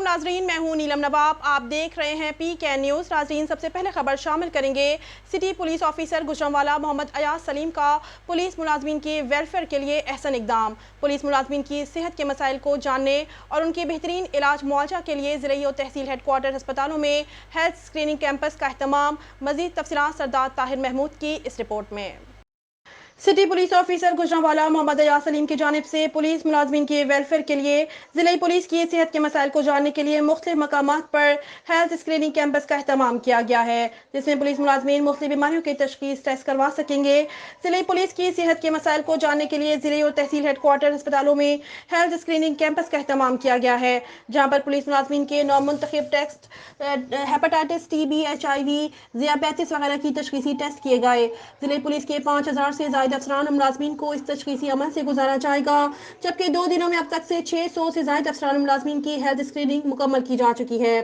नाजरीन, मैं हूं नीलम नवाब। आप देख रहे हैं PK न्यूज़। नाजरीन, सबसे पहले खबर शामिल करेंगे। City police officer Gujranwala Mohammad Ayaz Saleem का पुलिस मुलाजमीन के वेलफेयर के लिए अहसन इकदाम। पुलिस मुलाजमीन की सेहत के मसाइल को जानने और उनके बेहतरीन इलाज मुआवजा के लिए ज़िले और तहसील हेडक्वार्टर अस्पतालों में हेल्थ स्क्रीनिंग कैंपस का अहतमाम। मज़ीद तफसीलात सरदार ताहिर महमूद की इस रिपोर्ट में। City police officer Gujranwala Mohammad Ayaz Saleem की जानिब से पुलिस मुलाजमीन के वेलफेयर के लिए ज़िले पुलिस की सेहत के मसाइल को जानने के लिए मुख्तलिफ मकामात पर हेल्थ स्क्रीनिंग कैंपस का अहतमाम किया गया है, जिसमें पुलिस मुलाजमीन मुख्तलिफ बीमारियों की तशखीस टेस्ट करवा सकेंगे। ज़िले पुलिस की सेहत के मसाइल को जानने के लिए ज़िले और तहसील हेडक्वार्टर अस्पतालों में हेल्थ स्क्रीनिंग कैंपस का अहतमाम किया गया है, जहाँ पर पुलिस मुलाजमीन के नामुंतखब टेस्ट हेपेटाइटिस, TB, HIV, ज़ियाबेतिस वगैरह की तशखीसी टेस्ट किए गए। ज़िले पुलिस के 5000 से ज़ायद अफसरान मुलाजमीन को इस तशखीसी अमल से गुजारा जाएगा, जबकि 2 दिनों में अब तक से 600 से ज़ायद अफसरान मुलाजमीन की हेल्थ स्क्रीनिंग मुकम्मल की जा चुकी है।